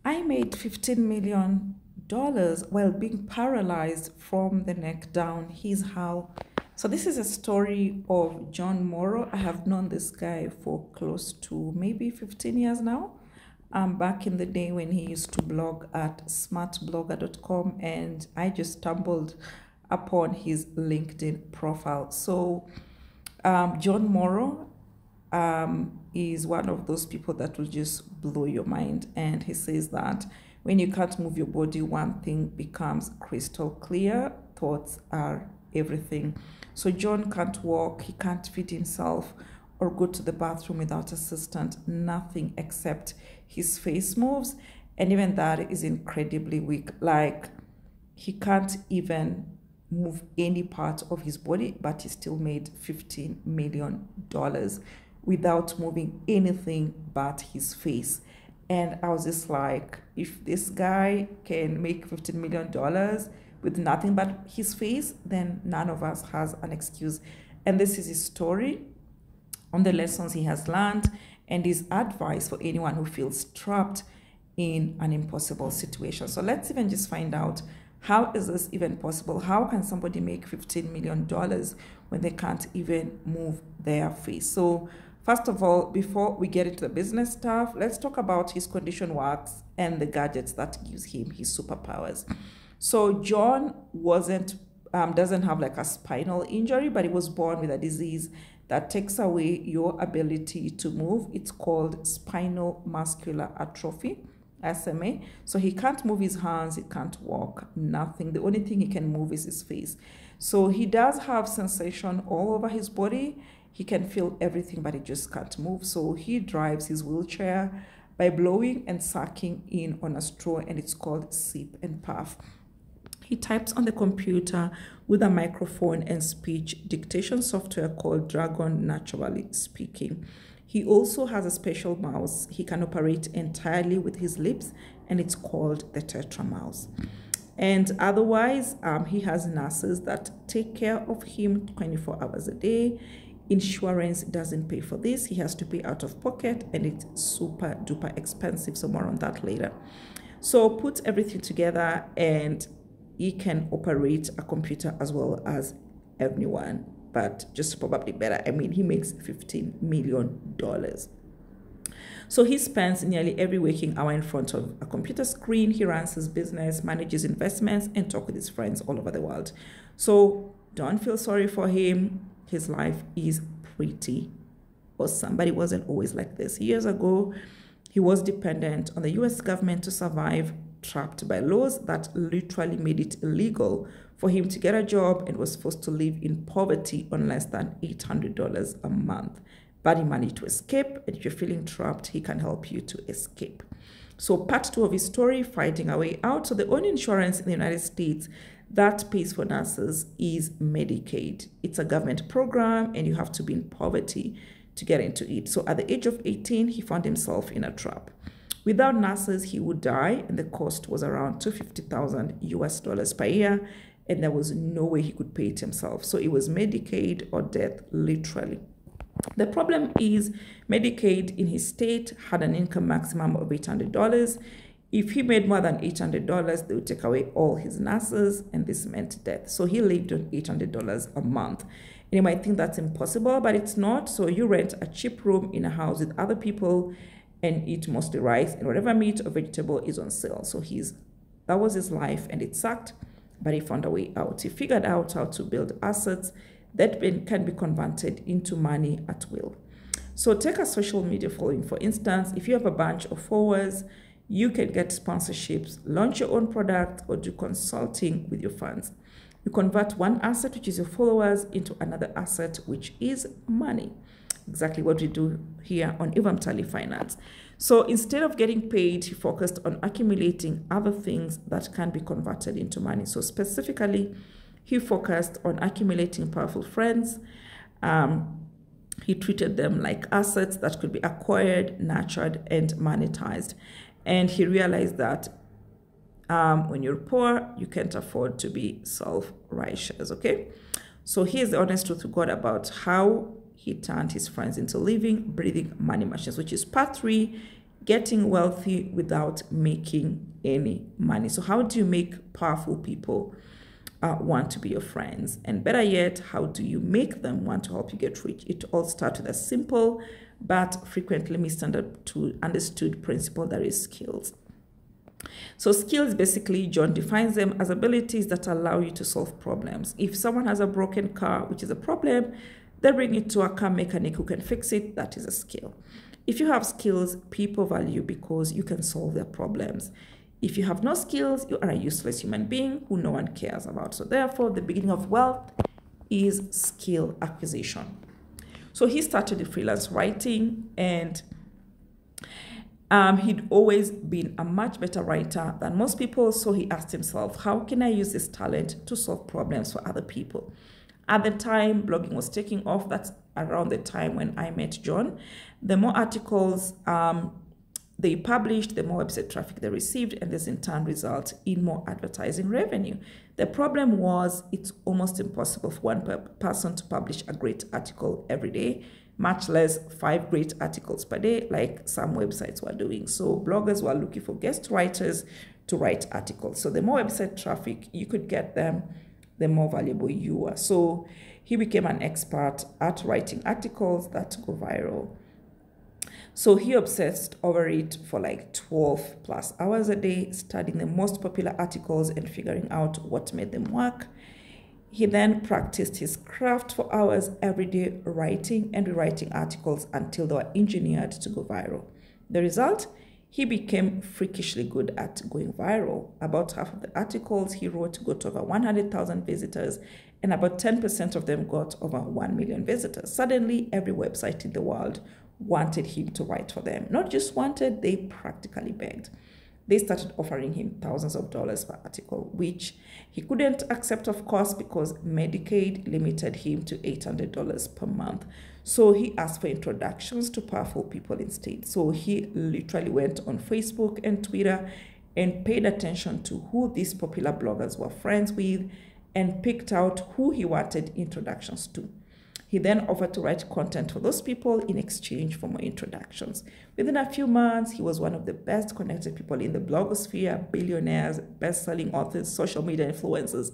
I made $15 million while being paralyzed from the neck down. Here's how. So this is a story of John Morrow. I have known this guy for close to maybe 15 years now. Back in the day when he used to blog at smartblogger.com, and I just stumbled upon his LinkedIn profile. So John Morrow is one of those people that will just blow your mind. And he says that when you can't move your body, one thing becomes crystal clear: thoughts are everything. So John can't walk, he can't feed himself or go to the bathroom without assistance, nothing except his face moves, and even that is incredibly weak. Like, he can't even move any part of his body, but he still made $15 million without moving anything but his face. And I was just like, if this guy can make $15 million with nothing but his face, then none of us has an excuse. And this is his story on the lessons he has learned and his advice for anyone who feels trapped in an impossible situation. So let's even just find out, how is this even possible? How can somebody make $15 million when they can't even move their face? So first of all, before we get into the business stuff, let's talk about his condition works and the gadgets that gives him his superpowers. So John doesn't have like a spinal injury, but he was born with a disease that takes away your ability to move. It's called spinal muscular atrophy, SMA. So he can't move his hands, he can't walk, nothing. The only thing he can move is his face. So he does have sensation all over his body. He can feel everything, but he just can't move. So he drives his wheelchair by blowing and sucking in on a straw, and it's called sip and puff. He types on the computer with a microphone and speech dictation software called Dragon Naturally Speaking. He also has a special mouse he can operate entirely with his lips, and it's called the Tetra mouse. And otherwise, he has nurses that take care of him 24 hours a day. Insurance doesn't pay for this. He has to pay out of pocket, and it's super duper expensive. So more on that later. So put everything together, and he can operate a computer as well as everyone, but just probably better. I mean, he makes $15 million. So he spends nearly every waking hour in front of a computer screen. He runs his business, manages investments, and talks with his friends all over the world. So don't feel sorry for him. His life is pretty awesome, but it wasn't always like this. Years ago, he was dependent on the US government to survive, trapped by laws that literally made it illegal for him to get a job, and was forced to live in poverty on less than $800 a month. But he managed to escape, and if you're feeling trapped, he can help you to escape. So part 2 of his story, finding a way out. So the only insurance in the United States that pays for nurses is Medicaid. It's a government program, and you have to be in poverty to get into it. So at the age of 18, he found himself in a trap. Without nurses, he would die, and the cost was around $250,000 US per year, and there was no way he could pay it himself. So it was Medicaid or death, literally. The problem is Medicaid in his state had an income maximum of $800. If he made more than $800, they would take away all his nurses, and this meant death. So he lived on $800 a month. And you might think that's impossible, but it's not. So you rent a cheap room in a house with other people and eat mostly rice, and whatever meat or vegetable is on sale. So that was his life, and it sucked, but he found a way out. He figured out how to build assets that can be converted into money at will. So take a social media following, for instance. If you have a bunch of followers, you can get sponsorships, launch your own product, or do consulting with your fans. You convert one asset, which is your followers, into another asset, which is money. Exactly what we do here on Ivam Tali Finance. So instead of getting paid, he focused on accumulating other things that can be converted into money. So specifically, he focused on accumulating powerful friends. He treated them like assets that could be acquired, nurtured, and monetized. And he realized that when you're poor, you can't afford to be self-righteous, okay? So here's the honest truth to God about how he turned his friends into living, breathing money machines, which is part 3, getting wealthy without making any money. So how do you make powerful people want to be your friends? And better yet, how do you make them want to help you get rich? It all starts with a simple but frequently misunderstood principle, that is skills. So skills, basically, John defines them as abilities that allow you to solve problems. If someone has a broken car, which is a problem, they bring it to a car mechanic who can fix it. That is a skill. If you have skills, people value you because you can solve their problems. If you have no skills, you are a useless human being who no one cares about. So therefore, the beginning of wealth is skill acquisition. So he started the freelance writing, and he'd always been a much better writer than most people. So he asked himself, how can I use this talent to solve problems for other people? At the time, blogging was taking off. That's around the time when I met John. The more articles they published, the more website traffic they received, and this in turn results in more advertising revenue. The problem was it's almost impossible for one person to publish a great article every day, much less 5 great articles per day like some websites were doing. So bloggers were looking for guest writers to write articles. So the more website traffic you could get them, the more valuable you were. So he became an expert at writing articles that go viral. So he obsessed over it for like 12 plus hours a day, studying the most popular articles and figuring out what made them work. He then practiced his craft for hours every day, writing and rewriting articles until they were engineered to go viral. The result? He became freakishly good at going viral. About half of the articles he wrote got over 100,000 visitors, and about 10% of them got over 1 million visitors. Suddenly, every website in the world wanted him to write for them. Not just wanted, they practically begged. They started offering him thousands of dollars per article, which he couldn't accept, of course, because Medicaid limited him to $800 per month. So he asked for introductions to powerful people instead. So he literally went on Facebook and Twitter and paid attention to who these popular bloggers were friends with and picked out who he wanted introductions to. He then offered to write content for those people in exchange for more introductions. Within a few months, he was one of the best connected people in the blogosphere, billionaires, best-selling authors, social media influencers.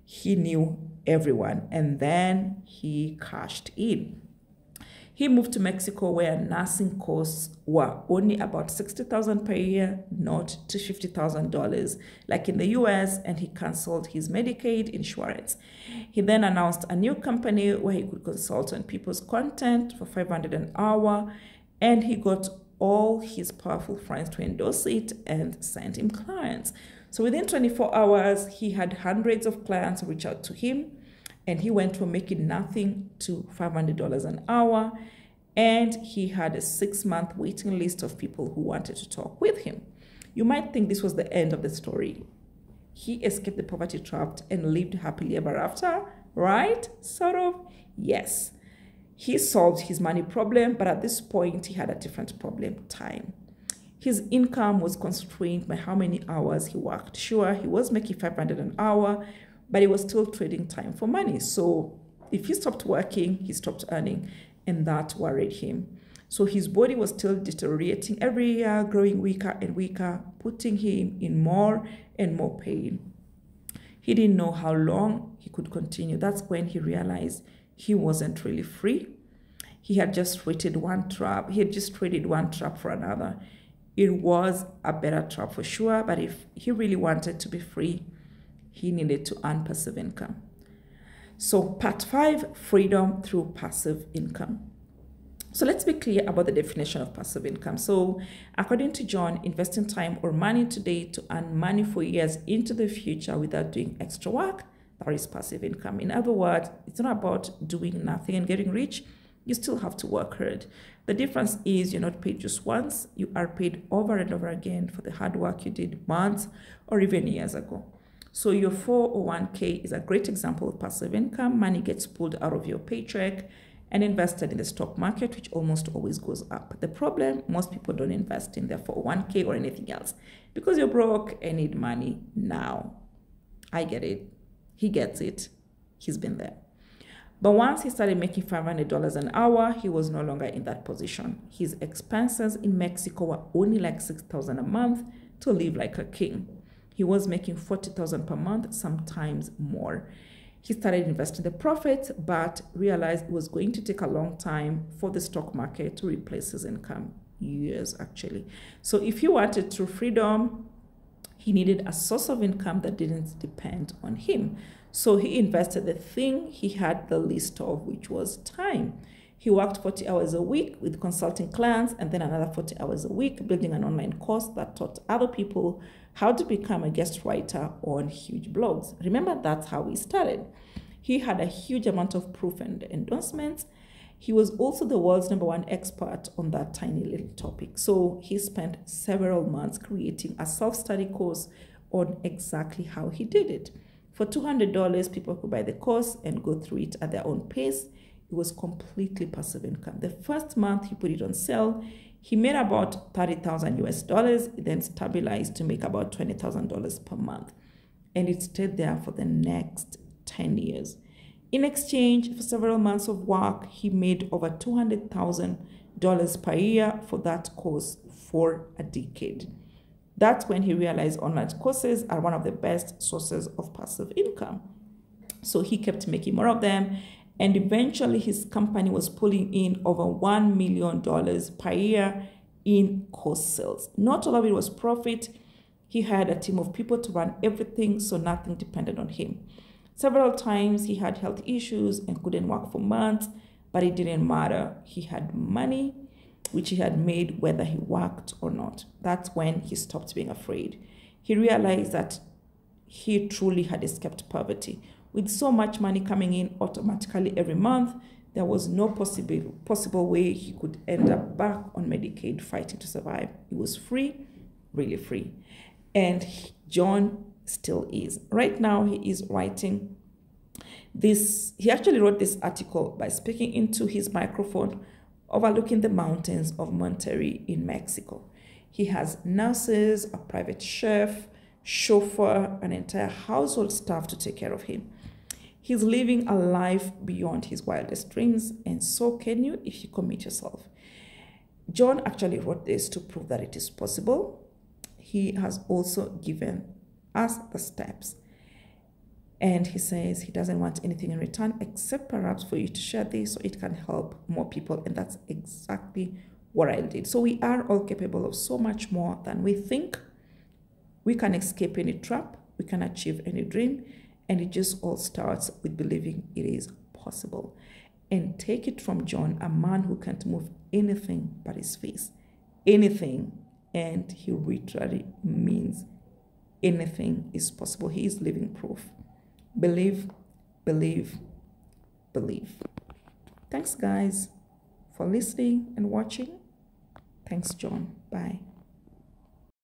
He knew everyone, and then he cashed in. He moved to Mexico, where nursing costs were only about $60,000 per year, not to $50,000 like in the US, and he canceled his Medicaid insurance. He then announced a new company where he could consult on people's content for $500 an hour, and he got all his powerful friends to endorse it and send him clients. So within 24 hours, he had hundreds of clients reach out to him, and he went from making nothing to $500 an hour, and he had a 6-month waiting list of people who wanted to talk with him. You might think this was the end of the story. He escaped the poverty trap and lived happily ever after, right? Sort of. Yes. He solved his money problem, but at this point, he had a different problem: time. His income was constrained by how many hours he worked. Sure, he was making $500 an hour, but he was still trading time for money. So if he stopped working, he stopped earning, and that worried him. So his body was still deteriorating every year, growing weaker and weaker, putting him in more and more pain. He didn't know how long he could continue. That's when he realized he wasn't really free. He had just traded one trap. He had just traded one trap for another. It was a better trap for sure, but if he really wanted to be free, he needed to earn passive income. So part 5, freedom through passive income. So let's be clear about the definition of passive income. So according to John, investing time or money today to earn money for years into the future without doing extra work, that is passive income. In other words, it's not about doing nothing and getting rich. You still have to work hard. The difference is you're not paid just once. You are paid over and over again for the hard work you did months or even years ago. So your 401k is a great example of passive income. Money gets pulled out of your paycheck and invested in the stock market, which almost always goes up. The problem, most people don't invest in their 401k or anything else because you're broke and need money now. I get it. He gets it. He's been there. But once he started making $500 an hour, he was no longer in that position. His expenses in Mexico were only like $6,000 a month to live like a king. He was making $40,000 per month, sometimes more. He started investing the profits, but realized it was going to take a long time for the stock market to replace his income. Years, actually. So if he wanted true freedom, he needed a source of income that didn't depend on him. So he invested the thing he had the least of, which was time. He worked 40 hours a week with consulting clients and then another 40 hours a week building an online course that taught other people how to become a guest writer on huge blogs. Remember, that's how he started. He had a huge amount of proof and endorsements. He was also the world's #1 expert on that tiny little topic. So he spent several months creating a self-study course on exactly how he did it. For $200, people could buy the course and go through it at their own pace. It was completely passive income. The first month he put it on sale, he made about $30,000 US, then stabilized to make about $20,000 per month. And it stayed there for the next 10 years. In exchange for several months of work, he made over $200,000 per year for that course for a decade. That's when he realized online courses are one of the best sources of passive income. So he kept making more of them, and eventually his company was pulling in over $1 million per year in course sales. Not all of it was profit. He had a team of people to run everything, so nothing depended on him. Several times he had health issues and couldn't work for months, but it didn't matter. He had money, which he had made whether he worked or not. That's when he stopped being afraid. He realized that he truly had escaped poverty. With so much money coming in automatically every month, there was no possible way he could end up back on Medicaid fighting to survive. He was free, really free. And John still is. Right now, he is writing this. He actually wrote this article by speaking into his microphone overlooking the mountains of Monterrey in Mexico. He has nurses, a private chef, chauffeur, an entire household staff to take care of him. He's living a life beyond his wildest dreams, and so can you if you commit yourself. John actually wrote this to prove that it is possible. He has also given us the steps. And he says he doesn't want anything in return except perhaps for you to share this so it can help more people. And that's exactly what I did. So we are all capable of so much more than we think. We can escape any trap. We can achieve any dream. And it just all starts with believing it is possible. And take it from John, a man who can't move anything but his face. Anything. And he literally means anything is possible. He is living proof. Believe, believe, believe. Thanks, guys, for listening and watching. Thanks, John. Bye.